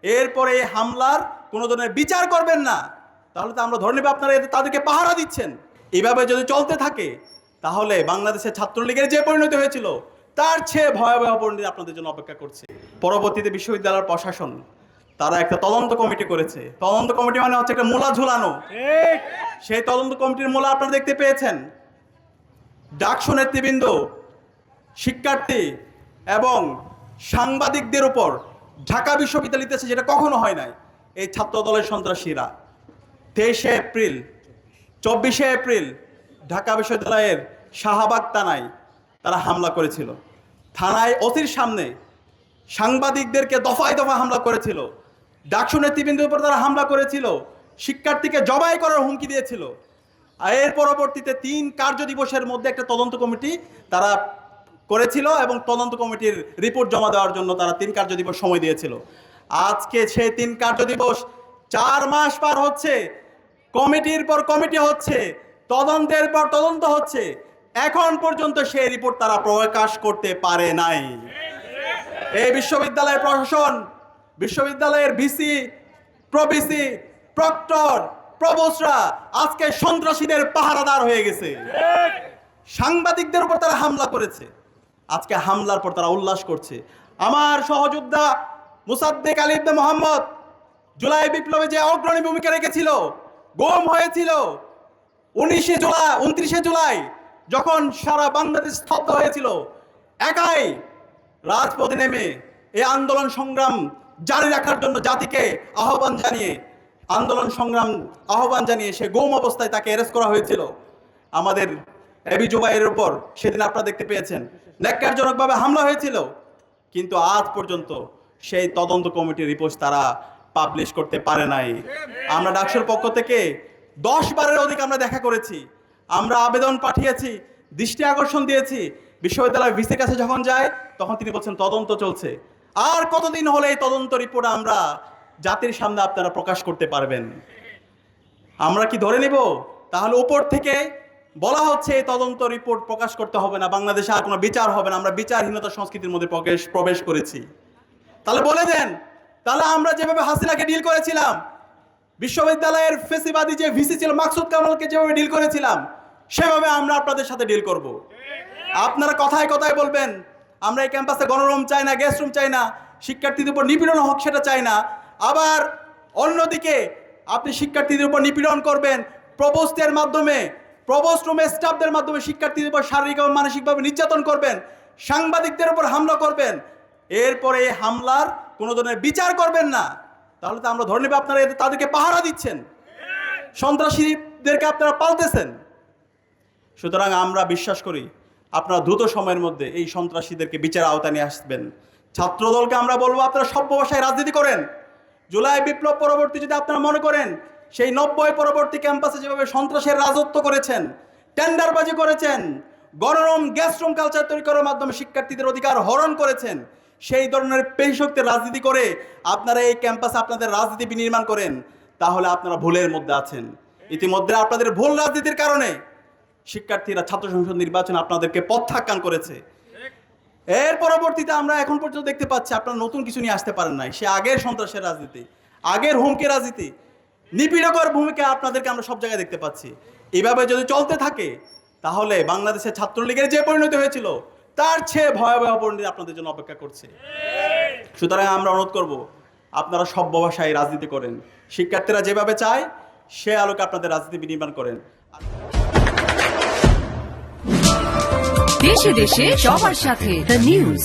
এরপরে এই হামলার কোনো ধরনের বিচার করবেন না, তাহলে তো আমরা ধরে নেব আপনারা তাদেরকে পাহারা দিচ্ছেন। এইভাবে যদি চলতে থাকে তাহলে বাংলাদেশের ছাত্রলীগের যে পরিণতি হয়েছিল তার চেয়ে ভয়াবহ পরিণতি আপনাদের জন্য অপেক্ষা করছে। পরবর্তীতে বিশ্ববিদ্যালয়ের প্রশাসন তারা একটা তদন্ত কমিটি করেছে। তদন্ত কমিটি মানে হচ্ছে একটা মূলা ঝুলানো। সেই তদন্ত কমিটির মূলা আপনারা দেখতে পেয়েছেন। ডাকসু নেতৃবৃন্দ, শিক্ষার্থী এবং সাংবাদিকদের উপর ঢাকা বিশ্ববিদ্যালয় ইতিহাসে যেটা কখনো হয় নাই, এই ছাত্র দলের সন্ত্রাসীরা 23 এপ্রিল 24 এপ্রিল ঢাকা বিশ্ববিদ্যালয়ের শাহবাগ থানায় তারা হামলা করেছিল। থানায় অতির সামনে সাংবাদিকদেরকে দফায় দফা হামলা করেছিল। ডাকসু নেতৃবৃন্দের উপর তারা হামলা করেছিল, শিক্ষার্থীকে জবাই করার হুমকি দিয়েছিল। আর এর পরবর্তীতে 3 কার্য দিবসের মধ্যে একটা তদন্ত কমিটি তারা করেছিল এবং তদন্ত কমিটির রিপোর্ট জমা দেওয়ার জন্য তারা 3 কার্য দিবস সময় দিয়েছিল। আজকে সেই 3 কার্য দিবস 4 মাস পার হচ্ছে, কমিটির পর কমিটি হচ্ছে, তদন্তের পর তদন্ত হচ্ছে, এখন পর্যন্ত সেই রিপোর্ট তারা প্রকাশ করতে পারে নাই। এই বিশ্ববিদ্যালয়ের প্রশাসন, বিশ্ববিদ্যালয়ের ভিসি, প্রভিসি, প্রক্টর, প্রভোস্টরা আজকে সন্ত্রাসীদের পাহারাদার হয়ে গেছে। সাংবাদিকদের উপর তারা হামলা করেছে, আজকে হামলার পর তারা উল্লাস করছে। আমার সহযোদ্ধা মুসাদ্দেক আলী ইবনে মোহাম্মদ জুলাই বিপ্লবে যে অগ্রণী ভূমিকা রেখেছিল, গুম হয়েছিল 29 জুলাই যখন সারা বাংলাদেশ স্তব্ধ হয়েছিল, একাই রাজপথে নেমে এই আন্দোলন সংগ্রাম জারি রাখার জন্য জাতিকে আহ্বান জানিয়ে সে গুম অবস্থায় তাকে অ্যারেস্ট করা হয়েছিল। আমাদের এবি জুবাইরের উপর সেদিন আপনারা দেখতে পেয়েছেন ন্যাক্কারজনকভাবে হামলা হয়েছিল, কিন্তু আজ পর্যন্ত সেই তদন্ত কমিটির রিপোর্ট তারা পাবলিশ করতে পারে নাই। আমরা ডাকসুর পক্ষ থেকে 10 বারের অধিক আমরা দেখা করেছি, আমরা আবেদন পাঠিয়েছি, দৃষ্টি আকর্ষণ দিয়েছি। বিশ্ববিদ্যালয় ভিসির কাছে যখন যায় তখন তিনি বলছেন তদন্ত চলছে। আর কতদিন হলে এই তদন্ত রিপোর্ট আমরা জাতির সামনে আপনারা প্রকাশ করতে পারবেন? আমরা কি ধরে নেব তাহলে উপর থেকে বলা হচ্ছে এই তদন্ত রিপোর্ট প্রকাশ করতে হবে না, বাংলাদেশে আর কোনো বিচার হবে না, আমরা বিচারহীনতা সংস্কৃতির মধ্যে প্রবেশ করেছি? তাহলে বলে দেন, তাহলে আমরা যেভাবে হাসিনাকে ডিল করেছিলাম, বিশ্ববিদ্যালয়ের ফেসিবাদী যে ভিসি ছিল মাকসুদ কামালকে যেভাবে ডিল করেছিলাম, সেভাবে আমরা আপনাদের সাথে ডিল করব। আপনারা কথায় কথায় বলবেন আমরা এই ক্যাম্পাসে গণরুম চাই না, গেস্ট রুম চাই না, শিক্ষার্থীদের উপর নিপীড়ন হোক সেটা চাই না। আবার অন্যদিকে আপনি শিক্ষার্থীদের উপর নিপীড়ন করবেন প্রভোস্টের মাধ্যমে, প্রভোস্ট রুমের স্টাফদের মাধ্যমে শিক্ষার্থীদের উপর শারীরিক এবং মানসিকভাবে নির্যাতন করবেন, সাংবাদিকদের উপর হামলা করবেন। এরপরে এই হামলার কোনো ধরনের বিচার করবেন না, তাহলে তো আমরা ধরে নেব আপনারা তাদেরকে পাহারা দিচ্ছেন, সন্ত্রাসীদেরকে আপনারা পালতেছেন। সুতরাং আমরা বিশ্বাস করি আপনারা দ্রুত সময়ের মধ্যে এই সন্ত্রাসীদেরকে বিচার আওতায় নিয়ে আসবেন। ছাত্রদলকে আমরা বলবো আপনারা সভ্য ভাষায় রাজনীতি করেন। জুলাই বিপ্লব পরবর্তী যদি আপনারা মনে করেন সেই 90 পরবর্তী ক্যাম্পাসে যেভাবে সন্ত্রাসের রাজত্ব করেছেন, টেন্ডারবাজি করেছেন, গণরুম গেস্ট রুম কালচার তৈরি করার মাধ্যমে শিক্ষার্থীদের অধিকার হরণ করেছেন, সেই ধরনের পেশক্তির রাজনীতি করে আপনারা এই ক্যাম্পাসে আপনাদের রাজনীতি বিনির্মাণ করেন, তাহলে আপনারা ভুলের মধ্যে আছেন। ইতিমধ্যে আপনাদের ভুল রাজনীতির কারণে শিক্ষার্থীরা ছাত্র সংসদ নির্বাচনে আপনাদেরকে প্রত্যাখ্যান করেছে। এর পরবর্তীতে আমরা এখন পর্যন্ত দেখতে পাচ্ছি আপনারা নতুন কিছু নিয়ে আসতে পারেন নাই। সে আগের সন্ত্রাসের রাজনীতি, আগের হুমকি রাজনীতি, নিপীড়কের ভূমিকা আপনাদেরকে আমরা সব জায়গায় দেখতে পাচ্ছি। এইভাবে যদি চলতে থাকে তাহলে বাংলাদেশের ছাত্রলীগের যে পরিণতি হয়েছিল তার চেয়ে ভয়াবহ পরিণতি আপনাদের জন্য অপেক্ষা করছে। সুতরাং আমরা অনুরোধ করব আপনারা সভ্য ভাষায় রাজনীতি করেন, শিক্ষার্থীরা যেভাবে চায় সে আলোকে আপনাদের রাজনীতি বিনির্মাণ করেন। দেশে দেশে সবার সাথে দ্য নিউজ।